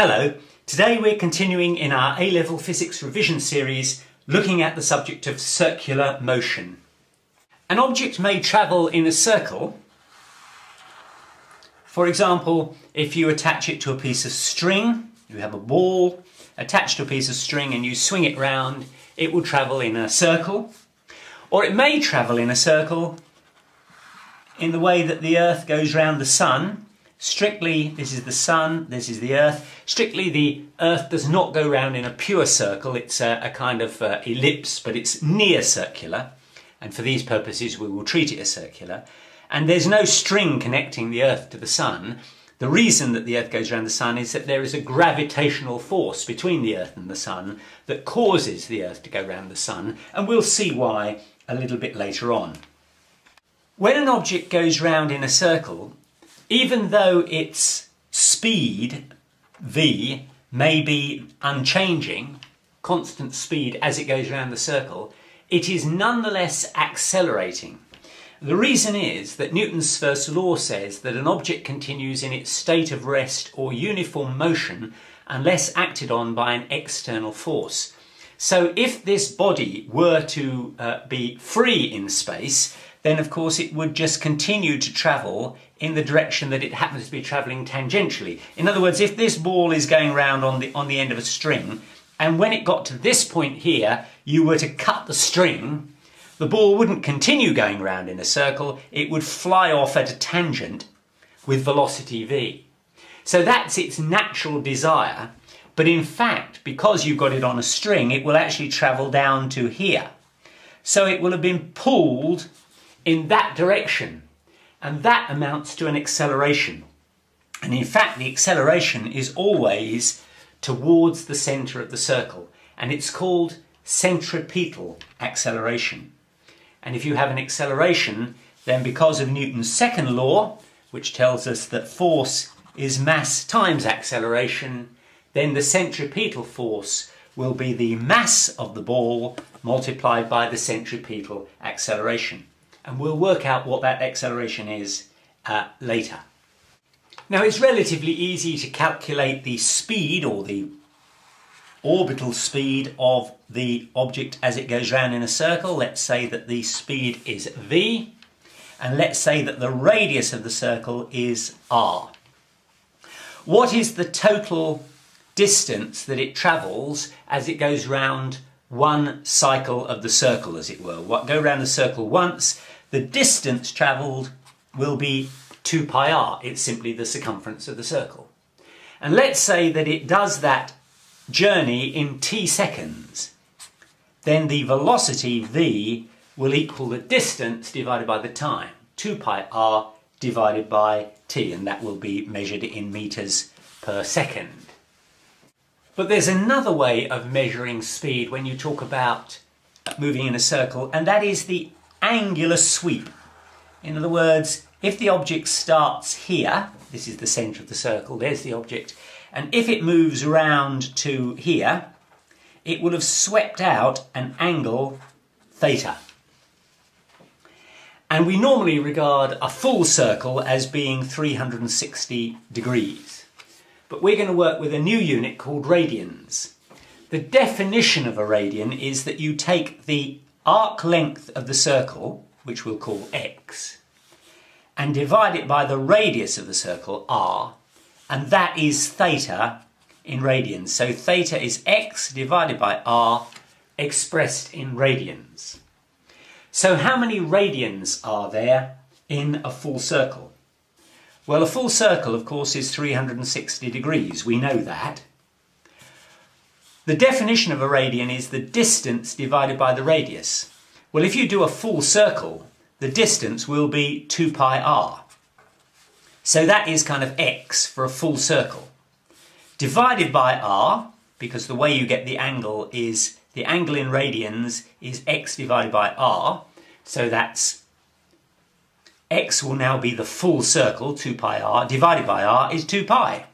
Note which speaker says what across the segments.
Speaker 1: Hello, today we're continuing in our A-level physics revision series looking at the subject of circular motion. An object may travel in a circle. For example, if you attach it to a piece of string, you have a ball attached to a piece of string and you swing it round, it will travel in a circle. Or it may travel in a circle in the way that the Earth goes round the Sun. Strictly, this is the Sun, this is the Earth. Strictly, the Earth does not go round in a pure circle. It's a kind of ellipse, but it's near circular. And for these purposes, we will treat it as circular. And there's no string connecting the Earth to the Sun. The reason that the Earth goes around the Sun is that there is a gravitational force between the Earth and the Sun that causes the Earth to go around the Sun. And we'll see why a little bit later on. When an object goes round in a circle, even though its speed, v, may be unchanging, constant speed as it goes around the circle, it is nonetheless accelerating. The reason is that Newton's first law says that an object continues in its state of rest or uniform motion unless acted on by an external force. So if this body were to be free in space, then of course it would just continue to travel in the direction that it happens to be travelling tangentially. In other words, if this ball is going round on the end of a string, and when it got to this point here, you were to cut the string, the ball wouldn't continue going round in a circle, it would fly off at a tangent with velocity v. So that's its natural desire, but in fact, because you've got it on a string, it will actually travel down to here. So it will have been pulled in that direction, and that amounts to an acceleration. And in fact, the acceleration is always towards the centre of the circle, and it's called centripetal acceleration. And if you have an acceleration, then because of Newton's second law, which tells us that force is mass times acceleration, then the centripetal force will be the mass of the ball multiplied by the centripetal acceleration. And we'll work out what that acceleration is later. Now, it's relatively easy to calculate the speed or the orbital speed of the object as it goes round in a circle. Let's say that the speed is v, and let's say that the radius of the circle is r. What is the total distance that it travels as it goes round one cycle of the circle, as it were? Go round the circle once, the distance travelled will be 2 pi r. It's simply the circumference of the circle. And let's say that it does that journey in t seconds. Then the velocity v will equal the distance divided by the time, 2 pi r divided by t, and that will be measured in meters per second. But there's another way of measuring speed when you talk about moving in a circle, and that is the angular sweep. In other words, if the object starts here, this is the centre of the circle, there's the object, and if it moves round to here, it will have swept out an angle theta. And we normally regard a full circle as being 360 degrees. But we're going to work with a new unit called radians. The definition of a radian is that you take the arc length of the circle, which we'll call x, and divide it by the radius of the circle, r, and that is theta in radians. So theta is x divided by r, expressed in radians. So how many radians are there in a full circle? Well, a full circle, of course, is 360 degrees. We know that. The definition of a radian is the distance divided by the radius. Well, if you do a full circle, the distance will be 2 pi r. So that is kind of x for a full circle. Divided by r, because the way you get the angle is, the angle in radians is x divided by r. So that's, x will now be the full circle, 2 pi r, divided by r is 2 pi.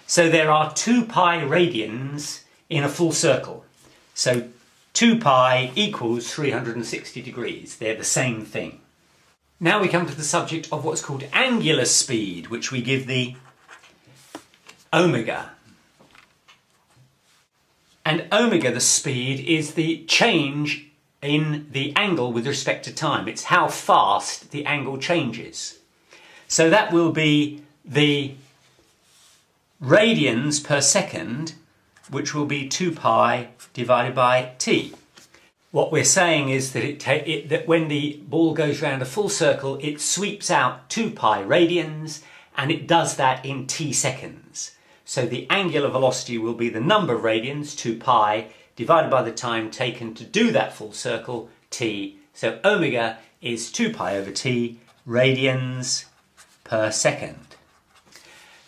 Speaker 1: So there are 2 pi radians in a full circle. So 2 pi equals 360 degrees. They're the same thing. Now we come to the subject of what's called angular speed, which we give the omega. And omega, the speed, is the change in the angle with respect to time. It's how fast the angle changes. So that will be the radians per second, which will be 2 pi divided by t. What we're saying is that that when the ball goes round a full circle, it sweeps out 2 pi radians, and it does that in t seconds. So the angular velocity will be the number of radians, 2 pi, divided by the time taken to do that full circle, t. So omega is 2 pi over t radians per second.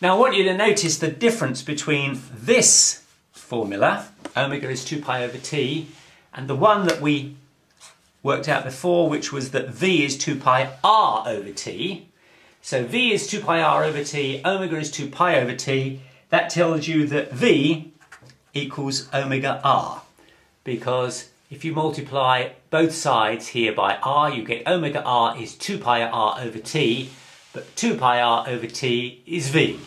Speaker 1: Now I want you to notice the difference between this formula, omega is 2 pi over t, and the one that we worked out before, which was that v is 2 pi r over t. So v is 2 pi r over t, omega is 2 pi over t. That tells you that v equals omega r, because if you multiply both sides here by r, you get omega r is 2 pi r over t, but 2 pi r over t is v.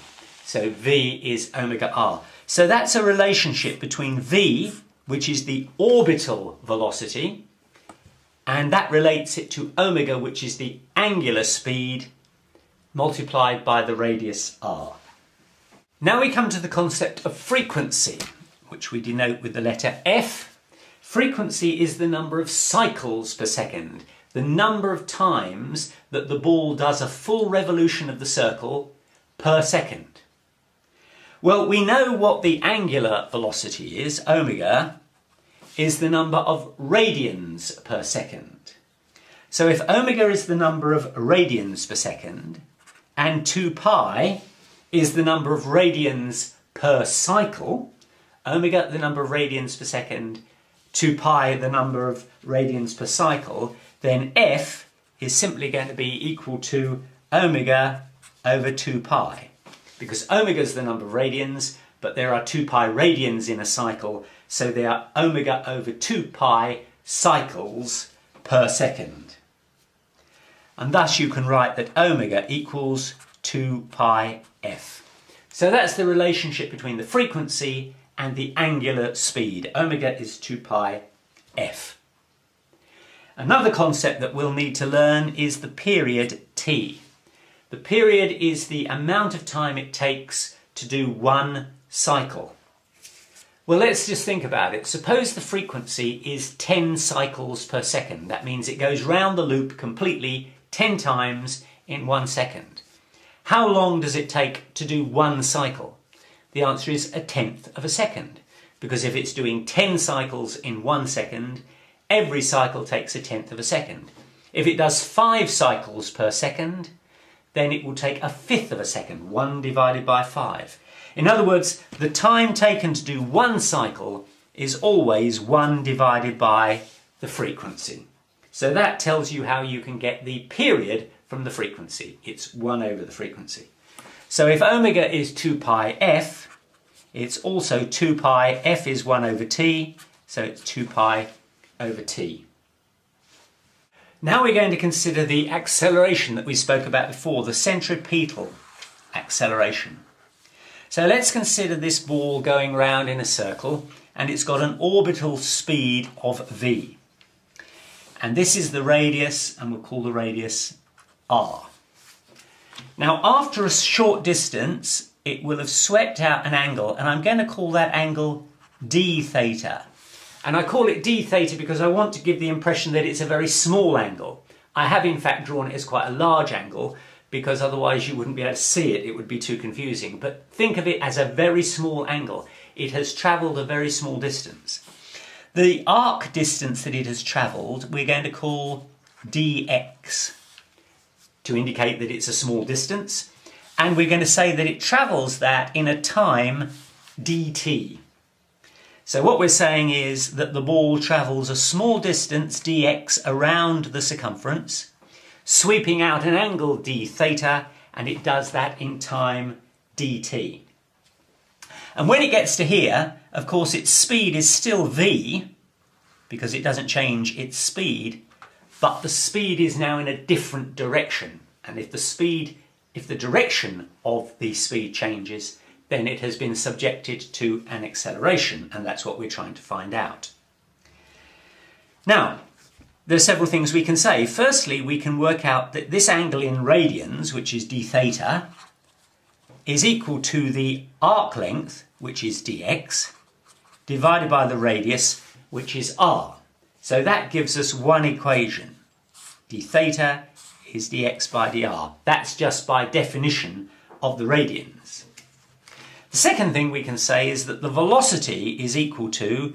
Speaker 1: So v is omega r. So that's a relationship between v, which is the orbital velocity, and that relates it to omega, which is the angular speed, multiplied by the radius r. Now we come to the concept of frequency, which we denote with the letter F. Frequency is the number of cycles per second, the number of times that the ball does a full revolution of the circle per second. Well, we know what the angular velocity is. Omega is the number of radians per second. So if omega is the number of radians per second, and 2 pi is the number of radians per cycle, omega the number of radians per second, 2 pi the number of radians per cycle, then F is simply going to be equal to omega over 2 pi. Because omega is the number of radians, but there are 2 pi radians in a cycle, so there are omega over 2 pi cycles per second. And thus you can write that omega equals 2 pi f. So that's the relationship between the frequency and the angular speed. Omega is 2 pi f. Another concept that we'll need to learn is the period t. The period is the amount of time it takes to do one cycle. Well, let's just think about it. Suppose the frequency is 10 cycles per second. That means it goes round the loop completely 10 times in 1 second. How long does it take to do one cycle? The answer is 1/10 of a second, because if it's doing 10 cycles in 1 second, every cycle takes 1/10 of a second. If it does 5 cycles per second, then it will take 1/5 of a second, 1 divided by 5. In other words, the time taken to do one cycle is always 1 divided by the frequency. So that tells you how you can get the period from the frequency. It's 1 over the frequency. So if omega is 2 pi f, it's also 2 pi, f is 1 over t, so it's 2 pi over t. Now we're going to consider the acceleration that we spoke about before, the centripetal acceleration. So let's consider this ball going round in a circle, and it's got an orbital speed of v. And this is the radius, and we'll call the radius r. Now after a short distance, it will have swept out an angle, and I'm going to call that angle d theta. And I call it d theta because I want to give the impression that it's a very small angle. I have in fact drawn it as quite a large angle, because otherwise you wouldn't be able to see it, it would be too confusing. But think of it as a very small angle. It has travelled a very small distance. The arc distance that it has travelled we're going to call dx, to indicate that it's a small distance, and we're going to say that it travels that in a time dt. So what we're saying is that the ball travels a small distance dx around the circumference, sweeping out an angle d theta, and it does that in time dt. And when it gets to here, of course its speed is still v, because it doesn't change its speed, but the speed is now in a different direction. And if the direction of the speed changes, then it has been subjected to an acceleration, and that's what we're trying to find out. Now, there are several things we can say. Firstly, we can work out that this angle in radians, which is d theta, is equal to the arc length, which is dx, divided by the radius, which is r. So that gives us one equation. D theta is dx by dr. That's just by definition of the radians. The second thing we can say is that the velocity is equal to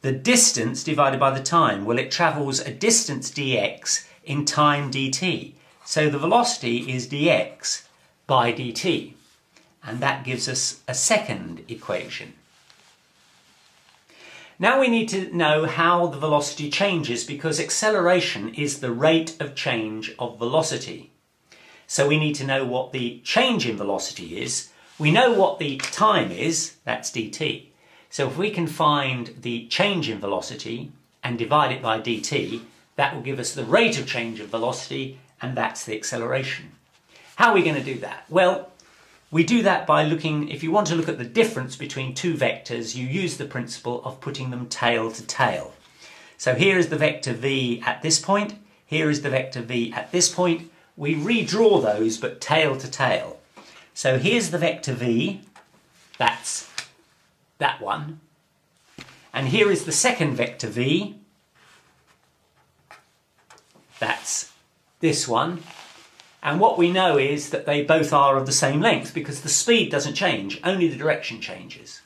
Speaker 1: the distance divided by the time. Well, it travels a distance dx in time dt. So the velocity is dx by dt. And that gives us a second equation. Now we need to know how the velocity changes, because acceleration is the rate of change of velocity. So we need to know what the change in velocity is. We know what the time is, that's dt. So if we can find the change in velocity and divide it by dt, that will give us the rate of change of velocity, and that's the acceleration. How are we going to do that? Well, we do that by looking, if you want to look at the difference between two vectors, you use the principle of putting them tail to tail. So here is the vector v at this point, here is the vector v at this point. We redraw those, but tail to tail. So here's the vector v, that's that one. And here is the second vector v, that's this one. And what we know is that they both are of the same length, because the speed doesn't change, only the direction changes.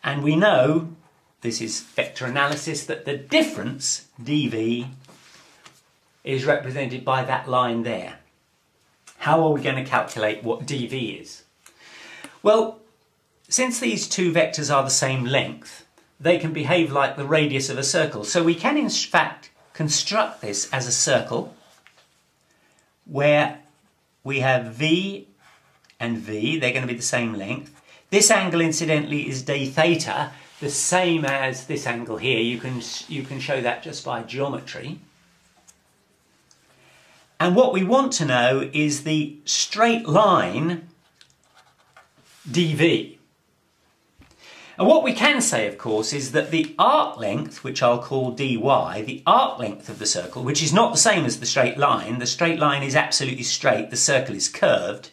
Speaker 1: And we know, this is vector analysis, that the difference, dv, is represented by that line there. How are we going to calculate what dv is? Well, since these two vectors are the same length, they can behave like the radius of a circle. So we can in fact construct this as a circle where we have v and v, they're going to be the same length. This angle, incidentally, is d theta, the same as this angle here. You can show that just by geometry. And what we want to know is the straight line dv. And what we can say, of course, is that the arc length, which I'll call dy, the arc length of the circle, which is not the same as the straight line is absolutely straight, the circle is curved.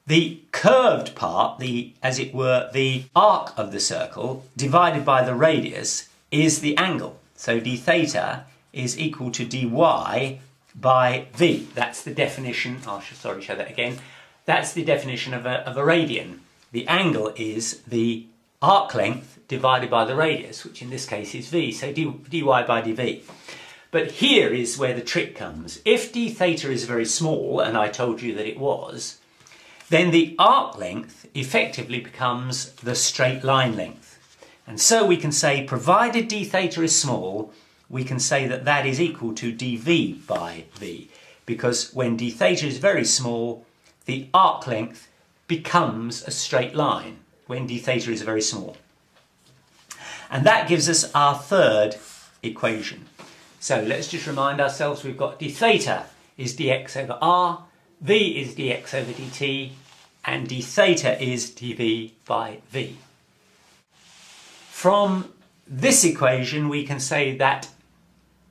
Speaker 1: The curved part, as it were, the arc of the circle, divided by the radius, is the angle. So d theta is equal to dy by v. That's the definition, I'll show that again. That's the definition of a radian. The angle is the arc length divided by the radius, which in this case is v, so dy by dv. But here is where the trick comes. If d theta is very small, and I told you that it was, then the arc length effectively becomes the straight line length. And so we can say, provided d theta is small, we can say that that is equal to dv by v, because when d theta is very small, the arc length becomes a straight line when d theta is very small. And that gives us our third equation. So let's just remind ourselves, we've got d theta is dx over r, v is dx over dt, and d theta is dv by v. From this equation we can say that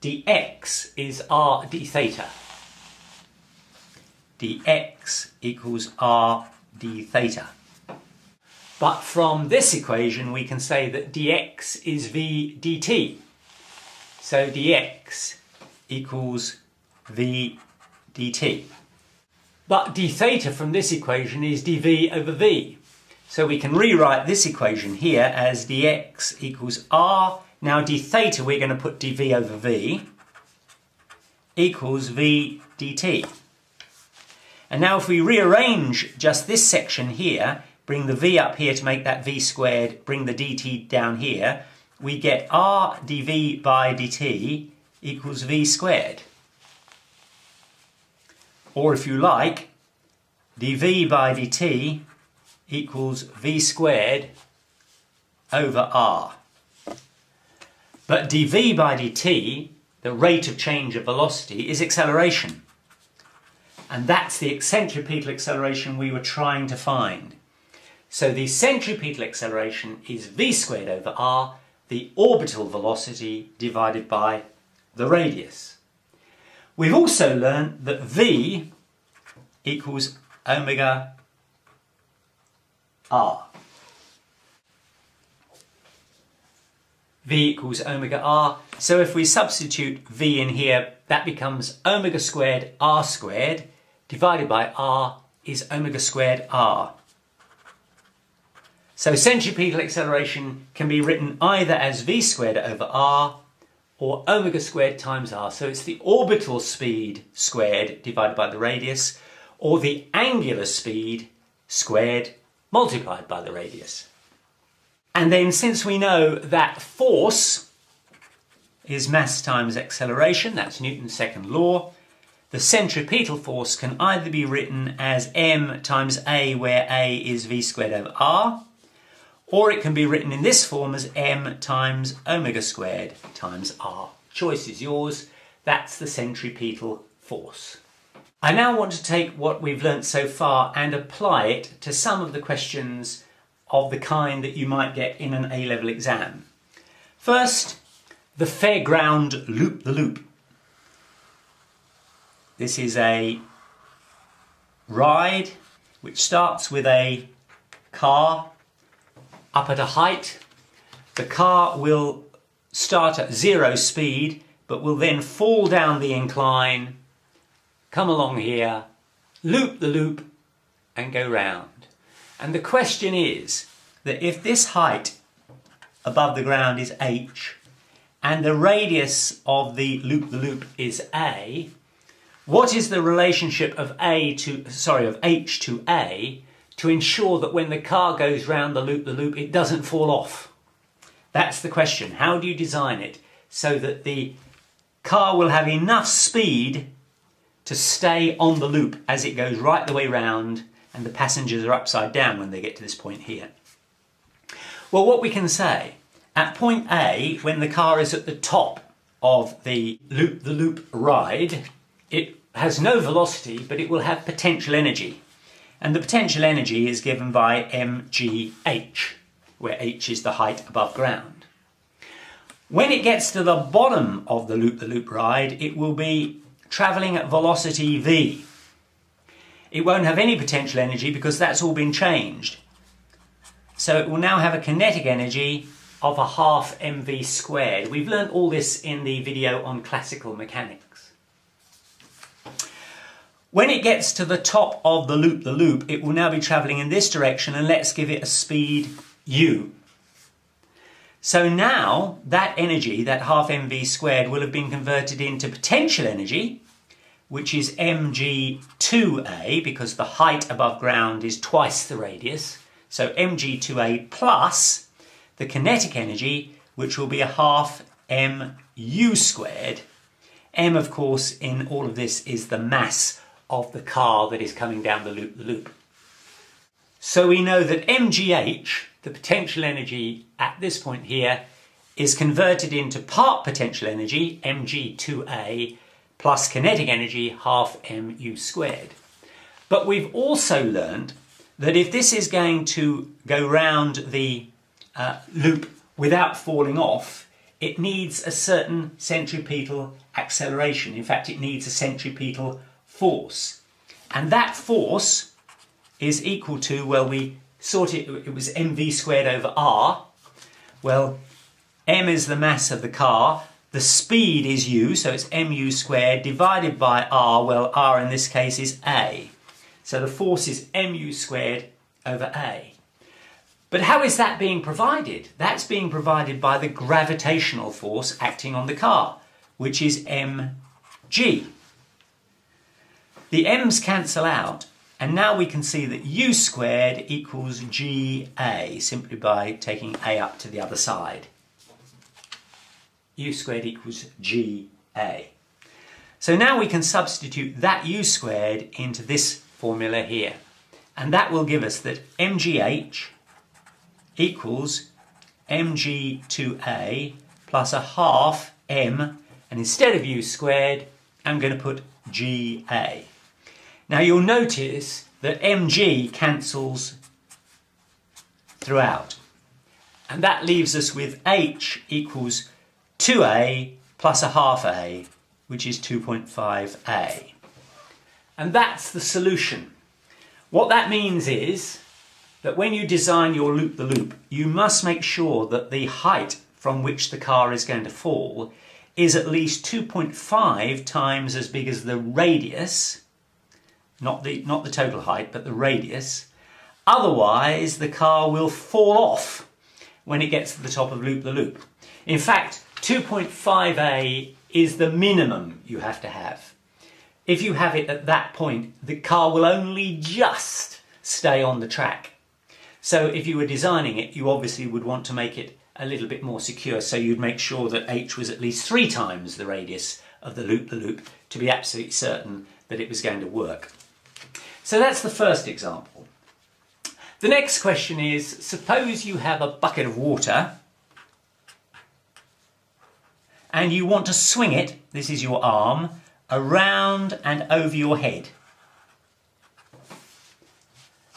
Speaker 1: dx is r d theta. dx equals r d theta. But from this equation we can say that dx is v dt. So dx equals v dt. But d theta from this equation is dv over v. So we can rewrite this equation here as dx equals r. Now d theta we're going to put dv over v equals v dt. And now if we rearrange just this section here, bring the v up here to make that v squared, bring the dt down here, we get r dv by dt equals v squared. Or if you like, dv by dt equals v squared over r. But dv by dt, the rate of change of velocity, is acceleration. And that's the centripetal acceleration we were trying to find. So the centripetal acceleration is v squared over r, the orbital velocity divided by the radius. We've also learned that v equals omega r. V equals omega r. So if we substitute v in here, that becomes omega squared r squared divided by r is omega squared r. So centripetal acceleration can be written either as v squared over r or omega squared times r. So it's the orbital speed squared divided by the radius, or the angular speed squared multiplied by the radius. And then since we know that force is mass times acceleration, that's Newton's second law, the centripetal force can either be written as m times a, where a is v squared over r, or it can be written in this form as m times omega squared times r. Choice is yours. That's the centripetal force. I now want to take what we've learnt so far and apply it to some of the questions of the kind that you might get in an A-level exam. First, the fairground loop-the-loop. This is a ride which starts with a car up at a height. The car will start at 0 speed, but will then fall down the incline, come along here, loop the loop, and go round. And the question is that if this height above the ground is h, and the radius of the loop is a, what is the relationship of h to a to ensure that when the car goes round the loop it doesn't fall off? That's the question. How do you design it so that the car will have enough speed to stay on the loop as it goes right the way round and the passengers are upside down when they get to this point here? Well, what we can say, at point A, when the car is at the top of the loop ride, it has no velocity, but it will have potential energy. And the potential energy is given by mgh, where h is the height above ground. When it gets to the bottom of the loop ride, it will be travelling at velocity v. It won't have any potential energy because that's all been changed. So it will now have a kinetic energy of a half mv squared. We've learnt all this in the video on classical mechanics. When it gets to the top of the loop, it will now be travelling in this direction, and let's give it a speed u. So now that energy, that half mv squared, will have been converted into potential energy, which is mg2a, because the height above ground is twice the radius. So mg2a plus the kinetic energy, which will be a half mu squared. M, of course, in all of this is the mass of the car that is coming down the loop. So we know that mgh, the potential energy at this point here, is converted into part potential energy, mg2a, plus kinetic energy, half mu squared. But we've also learned that if this is going to go round the loop without falling off, it needs a certain centripetal acceleration. In fact, it needs a centripetal force. And that force is equal to, well, we sorted it was mv squared over r. Well, m is the mass of the car, the speed is u, so it's mu squared divided by r. Well, r in this case is a. So the force is mu squared over a. But how is that being provided? That's being provided by the gravitational force acting on the car, which is mg. The m's cancel out, and now we can see that u squared equals ga, simply by taking a up to the other side. U squared equals ga. So now we can substitute that u squared into this formula here. And that will give us that mgh equals mg2a plus a half m, and instead of u squared, I'm going to put ga. Now you'll notice that mg cancels throughout. And that leaves us with H equals 2A plus a half A, which is 2.5A. And that's the solution. What that means is that when you design your loop-the-loop, you must make sure that the height from which the car is going to fall is at least 2.5 times as big as the radius, not the total height, but the radius. Otherwise, the car will fall off when it gets to the top of loop-the-loop. In fact, 2.5A is the minimum you have to have. If you have it at that point, the car will only just stay on the track. So if you were designing it, you obviously would want to make it a little bit more secure, so you'd make sure that H was at least 3 times the radius of the loop to be absolutely certain that it was going to work. So that's the first example. The next question is, suppose you have a bucket of water and you want to swing it, this is your arm, around and over your head.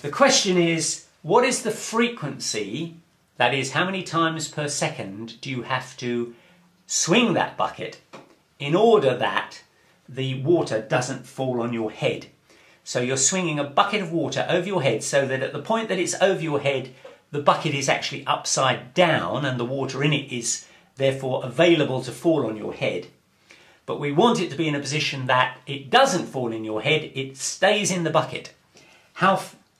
Speaker 1: The question is, what is the frequency, that is, how many times per second do you have to swing that bucket in order that the water doesn't fall on your head? So you're swinging a bucket of water over your head so that at the point that it's over your head, the bucket is actually upside down and the water in it is therefore available to fall on your head. But we want it to be in a position that it doesn't fall in your head, it stays in the bucket.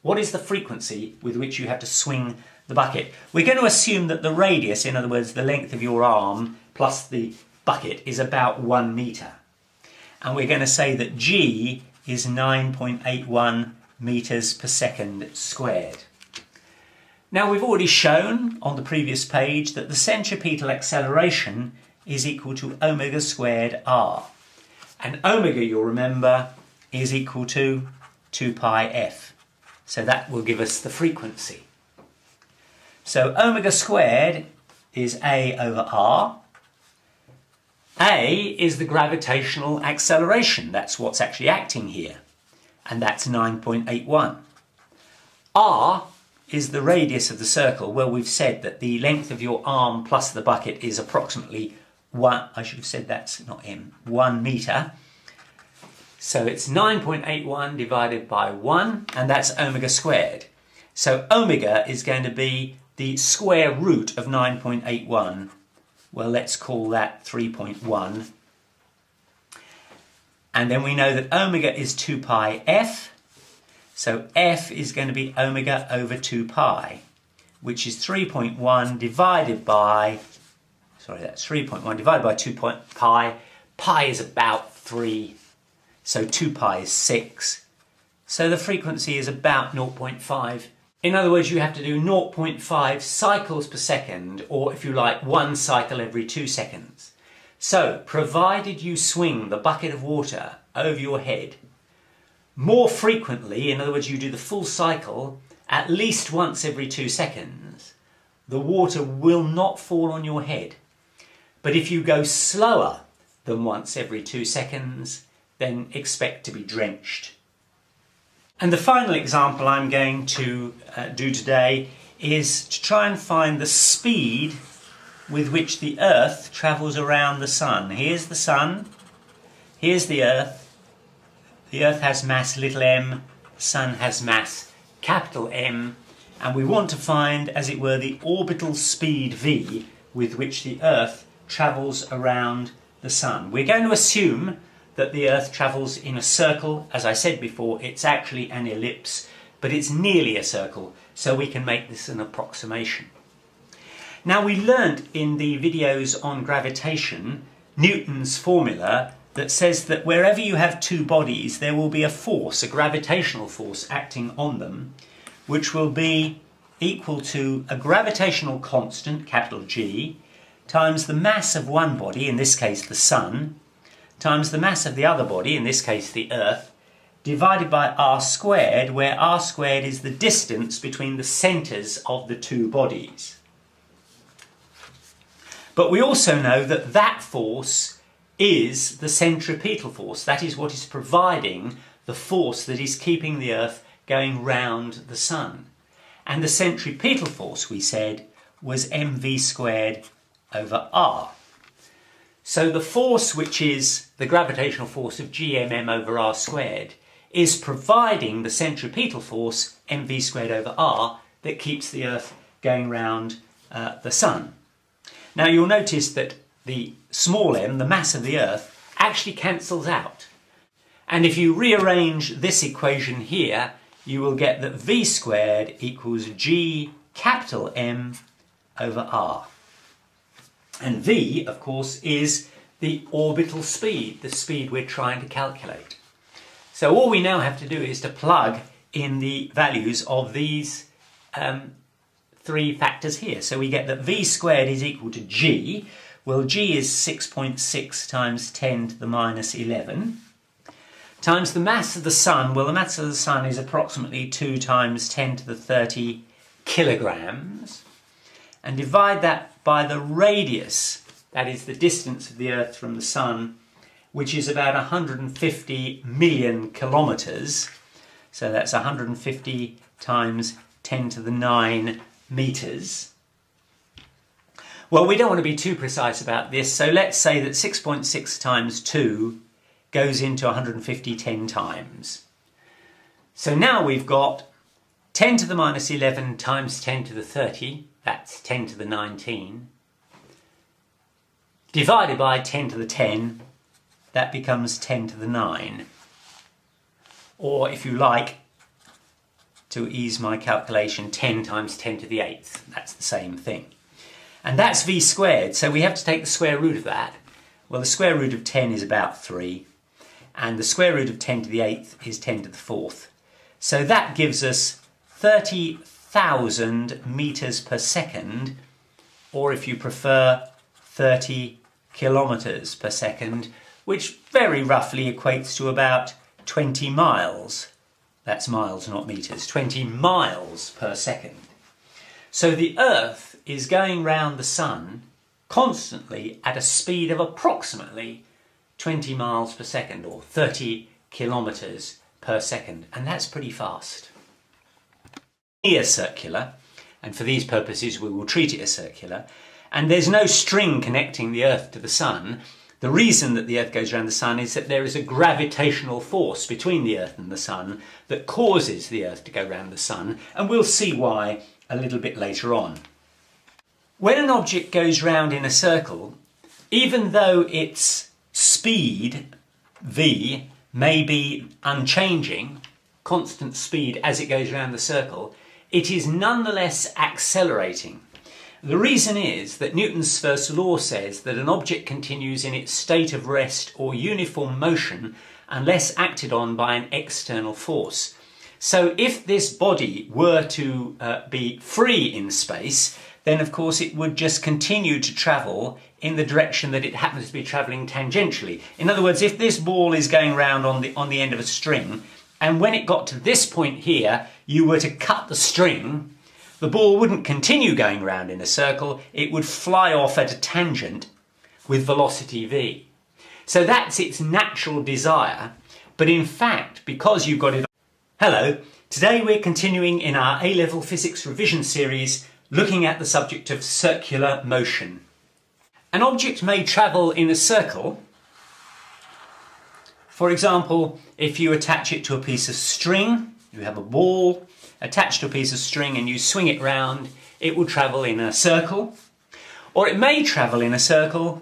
Speaker 1: What is the frequency with which you have to swing the bucket? We're going to assume that the radius, in other words, the length of your arm plus the bucket, is about 1 metre. And we're going to say that G is 9.81 metres per second squared. Now, we've already shown on the previous page that the centripetal acceleration is equal to omega squared r. And omega, you'll remember, is equal to 2 pi f. So that will give us the frequency. So omega squared is a over r. A is the gravitational acceleration. That's what's actually acting here. And that's 9.81. R is the radius of the circle. Well, we've said that the length of your arm plus the bucket is approximately 1, I should have said that's not m, 1 metre. So it's 9.81 divided by 1, and that's omega squared. So omega is going to be the square root of 9.81. Well, let's call that 3.1. And then we know that omega is 2 pi f. So f is going to be omega over 2 pi, which is 3.1 divided by, that's 3.1 divided by 2 pi. Pi is about 3. So 2 pi is 6. So the frequency is about 0.5. In other words, you have to do 0.5 cycles per second, or if you like, 1 cycle every 2 seconds. So, provided you swing the bucket of water over your head more frequently, in other words, you do the full cycle at least once every 2 seconds, the water will not fall on your head. But if you go slower than once every 2 seconds, then expect to be drenched. And the final example I'm going to do today is to try and find the speed with which the Earth travels around the Sun. Here's the Sun, here's the Earth. The Earth has mass little m, the Sun has mass capital M, and we want to find, as it were, the orbital speed v with which the Earth travels around the Sun. We're going to assume that the Earth travels in a circle. As I said before, it's actually an ellipse, but it's nearly a circle, so we can make this an approximation. Now, we learnt in the videos on gravitation Newton's formula that says that wherever you have two bodies, there will be a force, a gravitational force acting on them, which will be equal to a gravitational constant, capital G, times the mass of one body, in this case the Sun, times the mass of the other body, in this case the Earth, divided by r squared, where r squared is the distance between the centres of the two bodies. But we also know that that force is the centripetal force. That is what is providing the force that is keeping the Earth going round the Sun. And the centripetal force, we said, was mv squared over r. So the force, which is the gravitational force of gmm over r squared, is providing the centripetal force mv squared over r that keeps the Earth going round the Sun. Now you'll notice that the small m, the mass of the Earth, actually cancels out. And if you rearrange this equation here, you will get that v squared equals g capital M over r. And v, of course, is the orbital speed, the speed we're trying to calculate. So all we now have to do is to plug in the values of these three factors here. So we get that v squared is equal to g. Well, g is 6.6 times 10 to the minus 11, times the mass of the Sun. Well, the mass of the Sun is approximately 2 times 10 to the 30 kilograms, and divide that by the radius, that is the distance of the Earth from the Sun, which is about 150 million kilometres. So that's 150 times 10 to the 9 metres. Well, we don't want to be too precise about this, so let's say that 6.6 times 2 goes into 150 10 times. So now we've got 10 to the minus 11 times 10 to the 30, that's 10 to the 19, divided by 10 to the 10, that becomes 10 to the 9. Or if you like, to ease my calculation, 10 times 10 to the 8th, that's the same thing. And that's v squared, so we have to take the square root of that. Well, the square root of 10 is about 3, and the square root of 10 to the 8th is 10 to the 4th. So that gives us 30,000 metres per second, or if you prefer, 30 kilometres per second, which very roughly equates to about 20 miles. That's miles, not metres. 20 miles per second. So the Earth is going round the Sun constantly at a speed of approximately 20 miles per second, or 30 kilometres per second, and that's pretty fast. Near circular, and for these purposes we will treat it as circular, and there's no string connecting the Earth to the Sun. The reason that the Earth goes around the Sun is that there is a gravitational force between the Earth and the Sun that causes the Earth to go round the Sun, and we'll see why a little bit later on. When an object goes round in a circle, even though its speed, v, may be unchanging, constant speed as it goes around the circle, it is nonetheless accelerating. The reason is that Newton's first law says that an object continues in its state of rest or uniform motion unless acted on by an external force. So if this body were to be free in space, then of course it would just continue to travel in the direction that it happens to be travelling tangentially. In other words, if this ball is going round on the end of a string, and when it got to this point here, you were to cut the string, the ball wouldn't continue going round in a circle, it would fly off at a tangent with velocity v. So that's its natural desire, but in fact, because you've got it... Hello, today we're continuing in our A-level physics revision series looking at the subject of circular motion. An object may travel in a circle. For example, if you attach it to a piece of string, you have a ball attached to a piece of string and you swing it round, it will travel in a circle. Or it may travel in a circle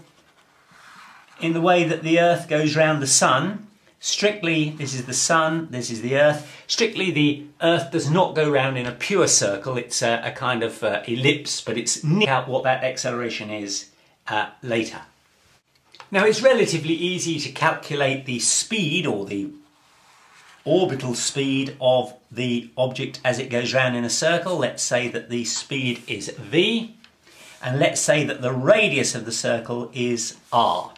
Speaker 1: in the way that the Earth goes round the Sun. Strictly, this is the Sun, this is the Earth. Strictly, the Earth does not go round in a pure circle. It's a kind of ellipse, but it's out what that acceleration is later. Now, it's relatively easy to calculate the speed, or the orbital speed, of the object as it goes round in a circle. Let's say that the speed is v, and let's say that the radius of the circle is r.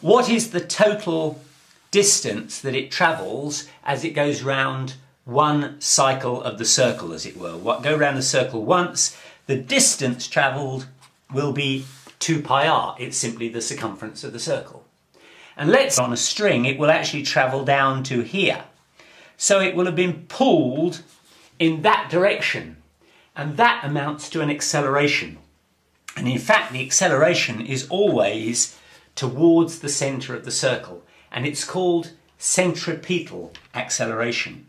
Speaker 1: What is the total distance that it travels as it goes round one cycle of the circle, as it were? Go round the circle once, the distance travelled will be 2 pi r. It's simply the circumference of the circle. And let's say on a string it will actually travel down to here. So it will have been pulled in that direction, and that amounts to an acceleration. And in fact, the acceleration is always towards the centre of the circle, and it's called centripetal acceleration.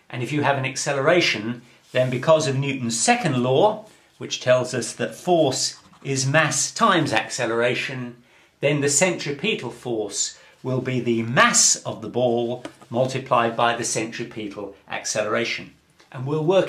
Speaker 1: And if you have an acceleration, then because of Newton's second law, which tells us that force is mass times acceleration, then the centripetal force will be the mass of the ball multiplied by the centripetal acceleration. And we'll work